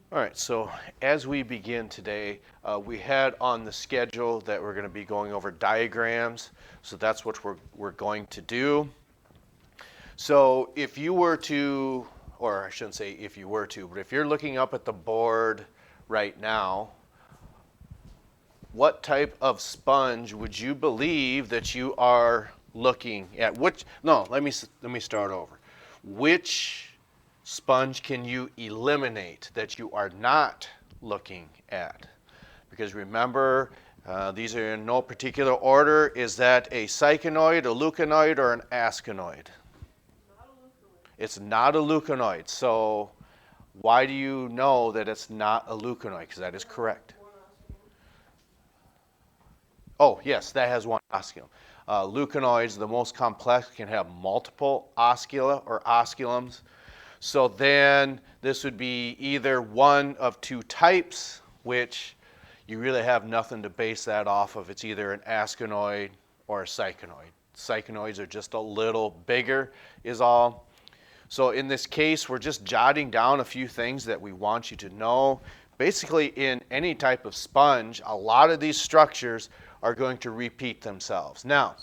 All right, so as we begin today, we had on the schedule that we're going to be going over diagrams, so that's what we're going to do. So if you were to, or I shouldn't say if you were to, but if you're looking up at the board right now, what type of sponge would you believe that you are looking at? Let me start over. Which sponge can you eliminate that you are not looking at? Because remember, these are in no particular order. Is that a cycanoid, a leuconoid, or an ascanoid? It's not a leuconoid. So why do you know that it's not a leuconoid? Because that is correct. Oh, yes, that has one osculum. Leuconoids, the most complex, can have multiple oscula or osculums. So then this would be either one of two types, which you really have nothing to base that off of. It's either an ascanoid or a cycanoid. Cycanoids are just a little bigger is all. So in this case, we're just jotting down a few things that we want you to know. Basically, in any type of sponge, a lot of these structures are going to repeat themselves. Now,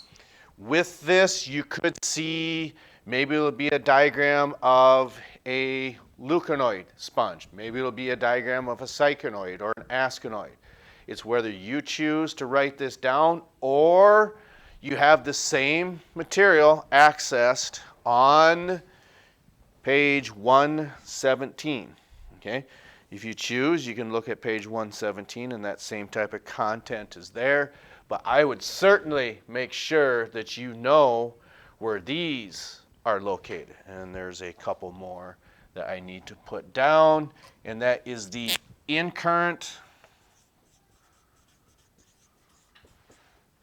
with this, you could see maybe it'll be a diagram of a leuconoid sponge. Maybe it'll be a diagram of a cycanoid or an ascanoid. It's whether you choose to write this down or you have the same material accessed on page 117. Okay? If you choose, you can look at page 117 and that same type of content is there. But I would certainly make sure that you know where these are located. And there's a couple more that I need to put down, and that is the in-current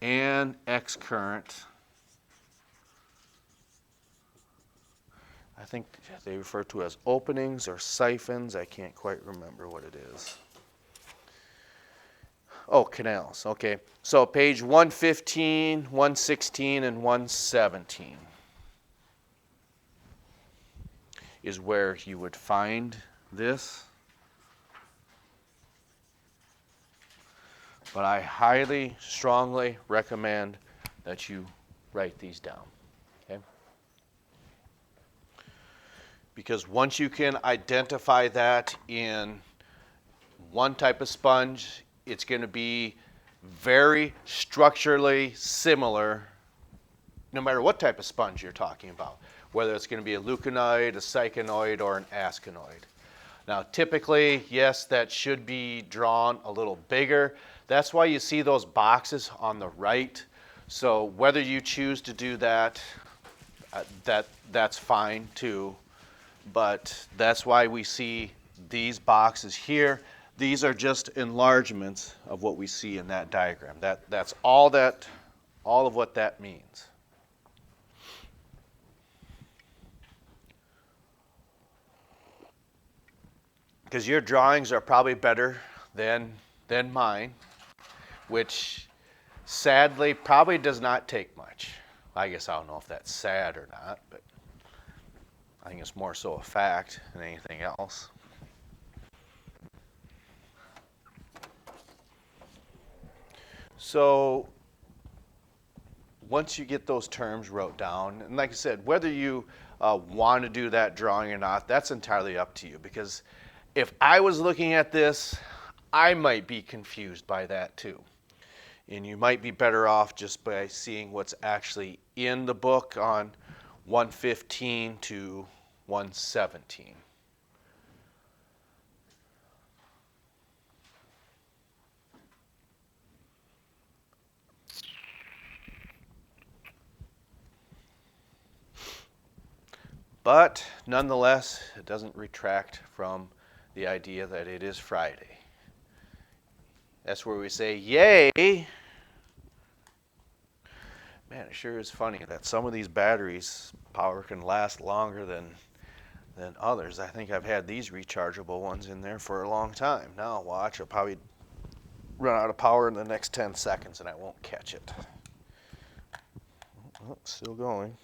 and X-current. I think they refer to as openings or siphons. I can't quite remember what it is. Oh, canals. Okay. So page 115, 116, and 117 is where you would find this. But I highly, strongly recommend that you write these down. Okay? Because once you can identify that in one type of sponge, it's going to be very structurally similar no matter what type of sponge you're talking about, whether it's going to be a leuconoid, a cycanoid, or an ascanoid. Now, typically, yes, that should be drawn a little bigger. That's why you see those boxes on the right. So whether you choose to do that, that's fine too. But that's why we see these boxes here. These are just enlargements of what we see in that diagram. That's all of what that means. Because your drawings are probably better than mine, which sadly probably does not take much. I guess I don't know if that's sad or not, but I think it's more so a fact than anything else. So once you get those terms wrote down, and like I said, whether you want to do that drawing or not, that's entirely up to you. Because if I was looking at this, I might be confused by that too. And you might be better off just by seeing what's actually in the book on 115 to 117. But nonetheless, it doesn't retract from the idea that it is Friday. That's where we say, yay! Man, it sure is funny that some of these batteries power can last longer than others. I think I've had these rechargeable ones in there for a long time. Now watch, I'll probably run out of power in the next 10 seconds and I won't catch it. Oh, still going.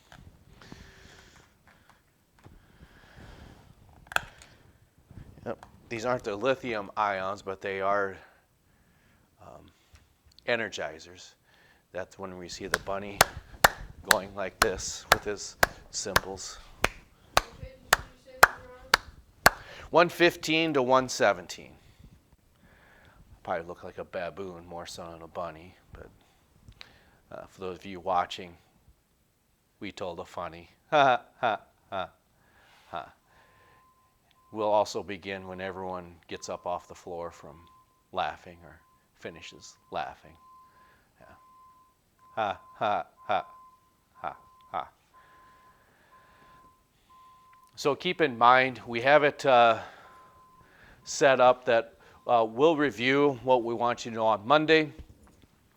Yep, these aren't the lithium ions, but they are energizers. That's when we see the bunny going like this with his symbols. 115 to 117. Probably look like a baboon more so than a bunny, but for those of you watching, we told a funny. Ha ha ha ha. We'll also begin when everyone gets up off the floor from laughing or finishes laughing. Yeah. Ha ha ha ha ha. So keep in mind, we have it set up that we'll review what we want you to know on Monday.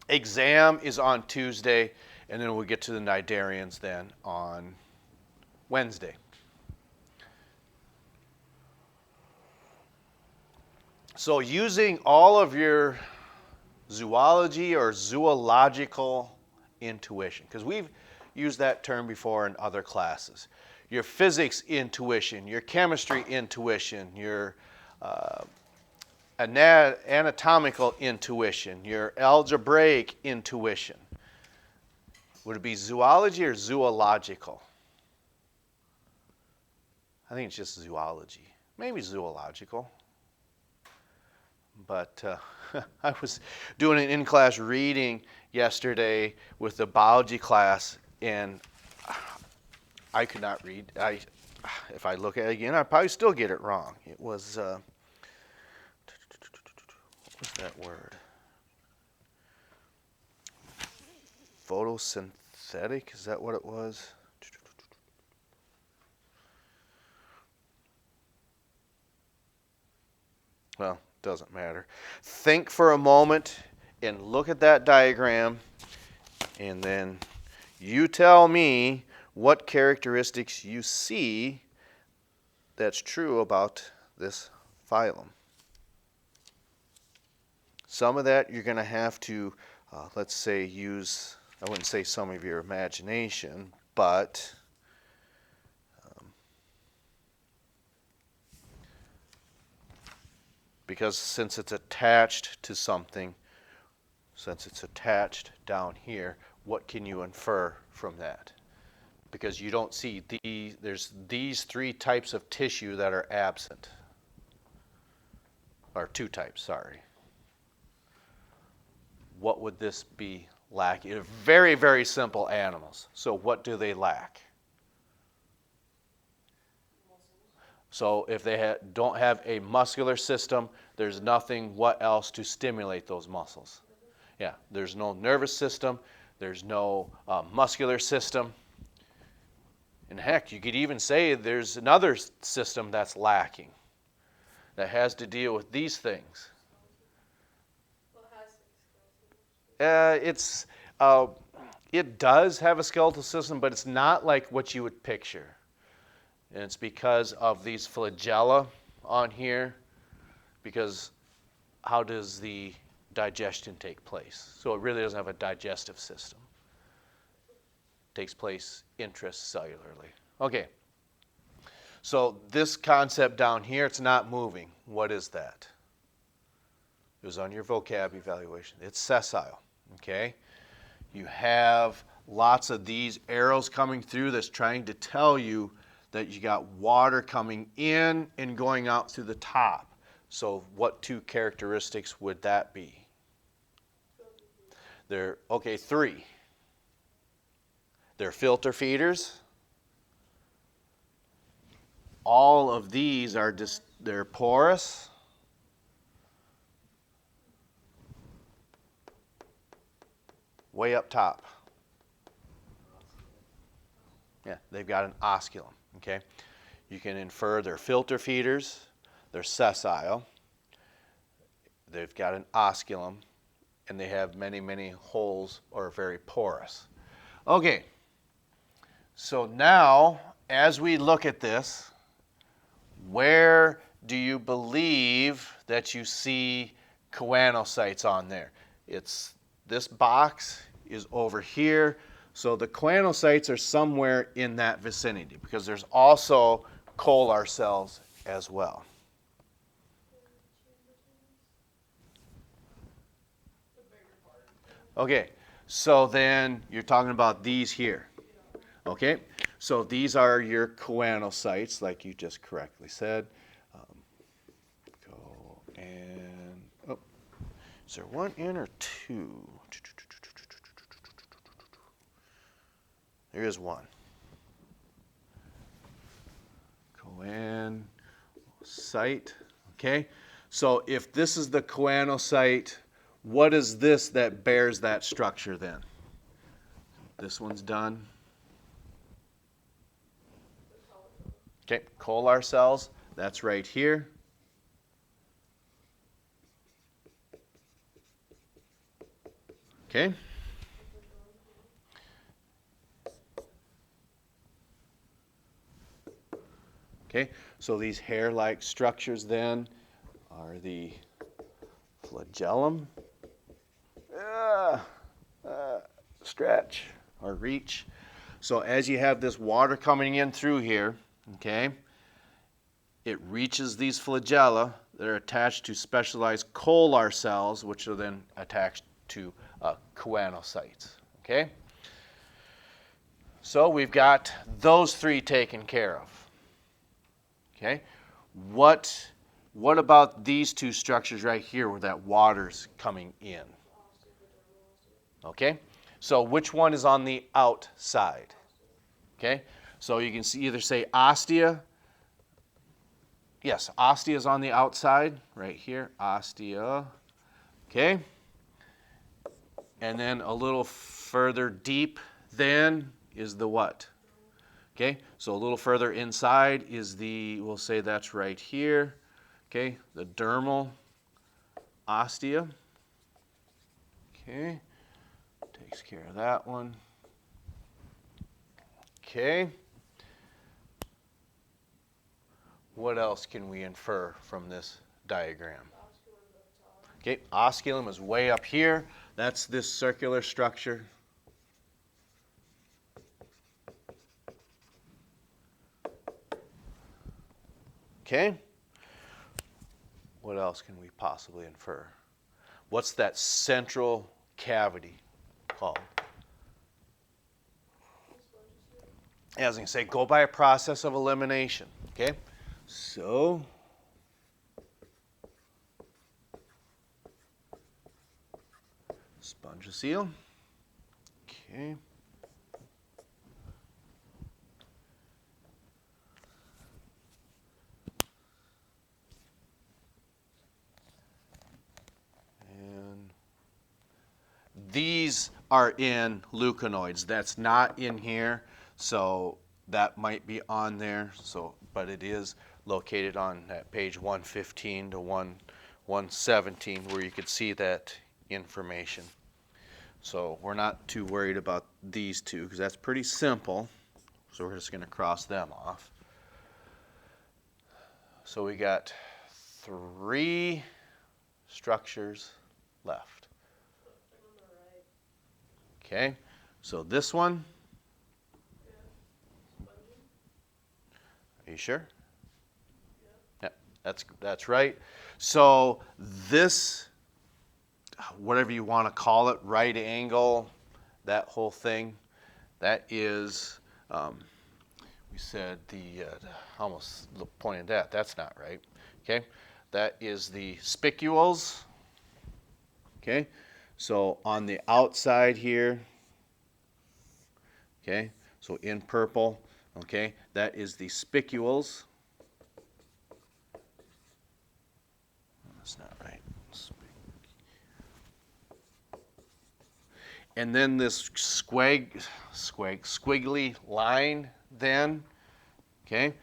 Exam is on Tuesday, and then we'll get to the Nidarians then on Wednesday. So using all of your zoology or zoological intuition, because we've used that term before in other classes. Your physics intuition, your chemistry intuition, your anatomical intuition, your algebraic intuition. Would it be zoology or zoological? I think it's just zoology. Maybe zoological. But I was doing an in-class reading yesterday with the biology class, and I could not read. If I look at it again, I'd probably still get it wrong. It was, what was that word? Photosynthetic, is that what it was? Well, doesn't matter. Think for a moment and look at that diagram, and then you tell me what characteristics you see that's true about this phylum. Some of that you're going to have to, let's say, use, I wouldn't say some of your imagination, but because since it's attached to something, since it's attached down here, what can you infer from that? Because you don't see there's these three types of tissue that are absent. Or two types, sorry. What would this be lacking? They're very, very simple animals. So what do they lack? So if they don't have a muscular system, there's nothing what else to stimulate those muscles. Yeah, there's no nervous system, there's no muscular system. And heck, you could even say there's another system that's lacking that has to deal with these things. It does have a skeletal system, but it's not like what you would picture. And it's because of these flagella on here, because how does the digestion take place? So it really doesn't have a digestive system. It takes place intracellularly. Okay. So this concept down here, it's not moving. What is that? It was on your vocab evaluation. It's sessile. Okay? You have lots of these arrows coming through that's trying to tell you that you got water coming in and going out through the top. So what two characteristics would that be? Okay, three. They're filter feeders. All of these are just, they're porous. Way up top. Yeah, they've got an osculum. Okay, you can infer they're filter feeders, they're sessile, they've got an osculum, and they have many, many holes or are very porous. Okay, so now as we look at this, where do you believe that you see choanocytes on there? It's this box is over here. So the choanocytes are somewhere in that vicinity because there's also cholar cells as well. Okay, so then you're talking about these here. Okay, so these are your choanocytes, like you just correctly said. Go and, oh, is there one in or two? There is one. Choanocyte, okay? So if this is the choanocyte, what is this that bears that structure then? This one's done. Okay, cholar cells, that's right here. Okay. Okay, so these hair-like structures then are the flagellum. Stretch or reach. So as you have this water coming in through here, okay, it reaches these flagella that are attached to specialized cholar cells, which are then attached to choanocytes. Okay, so we've got those three taken care of. Okay, what about these two structures right here where that water's coming in? Okay, so which one is on the outside? Okay, so you can see either say ostia. Yes, ostia is on the outside, right here, ostia. Okay, and then a little further deep then is the what? Okay, so a little further inside is the, we'll say that's right here. Okay, the dermal ostia. Okay, takes care of that one. Okay. What else can we infer from this diagram? Okay, osculum is way up here. That's this circular structure. Okay. What else can we possibly infer? What's that central cavity called? As I was going to say, go by a process of elimination. Okay, so spongiocele. Okay. And these are in leuconoids. That's not in here, so that might be on there. So, but it is located on that page 115 to 117 where you could see that information. So we're not too worried about these two because that's pretty simple. So we're just going to cross them off. So we got 3 structures left. Okay, so this one. Are you sure? Yeah, that's right. So this, whatever you want to call it, right angle, that whole thing, that is, we said the, almost pointed that, that's not right. Okay, that is the spicules. Okay, so on the outside here, okay, so in purple, okay, that is the spicules. That's not right. And then this squiggly line then, okay,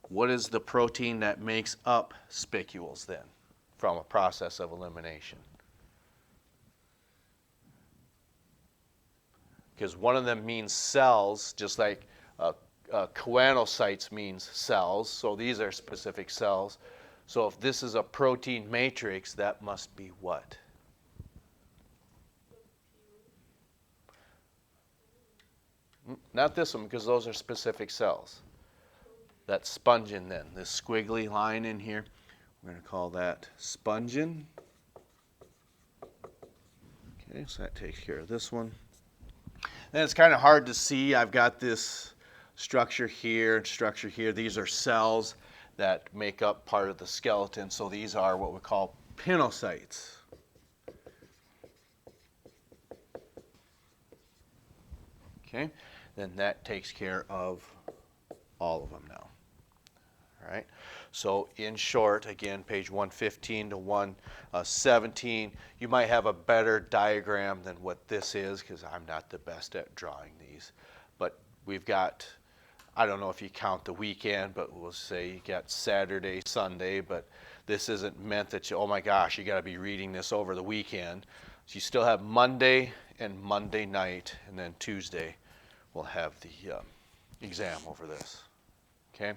what is the protein that makes up spicules then from a process of elimination? Because one of them means cells, just like choanocytes means cells, so these are specific cells. So if this is a protein matrix, that must be what? Not this one, because those are specific cells. That spongin then, this squiggly line in here, we're going to call that spongin. Okay, so that takes care of this one. Then it's kind of hard to see. I've got this structure here and structure here. These are cells that make up part of the skeleton. So these are what we call pinocytes. Okay, then that takes care of all of them now. All right, so in short, again, page 115 to 117, you might have a better diagram than what this is because I'm not the best at drawing these. But we've got, I don't know if you count the weekend, but we'll say you got Saturday, Sunday, but this isn't meant that you, oh my gosh, you got to be reading this over the weekend. So you still have Monday and Monday night, and then Tuesday we'll have the exam over this. Okay?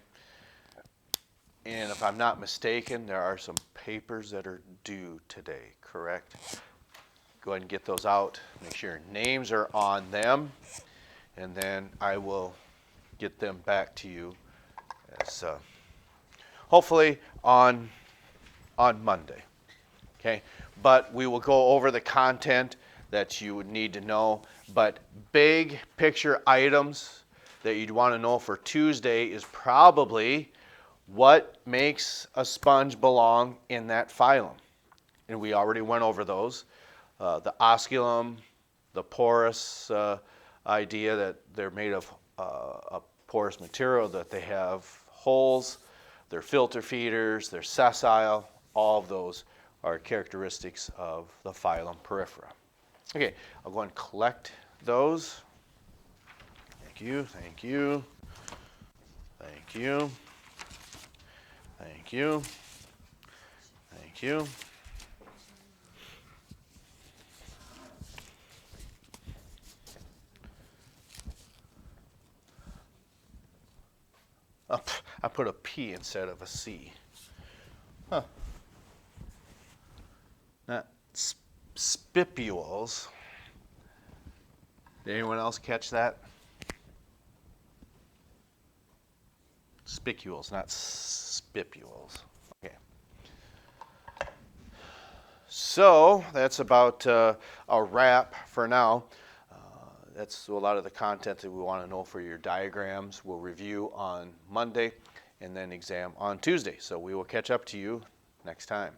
And if I'm not mistaken, there are some papers that are due today, correct? Go ahead and get those out. Make sure your names are on them, and then I will get them back to you as hopefully on Monday. Okay, but we will go over the content that you would need to know. But big picture items that you'd want to know for Tuesday is probably what makes a sponge belong in that phylum. And we already went over those. The osculum, the porous idea that they're made of a porous material, that they have holes, they're filter feeders, they're sessile. All of those are characteristics of the phylum Porifera. Okay, I'll go and collect those. Thank you, thank you, thank you, thank you, thank you. Oh, I put a P instead of a C. Huh. Not spipules. Did anyone else catch that? Spicules, not spipules. Okay. So that's about a wrap for now. That's a lot of the content that we want to know for your diagrams. We'll review on Monday and then exam on Tuesday. So we will catch up to you next time.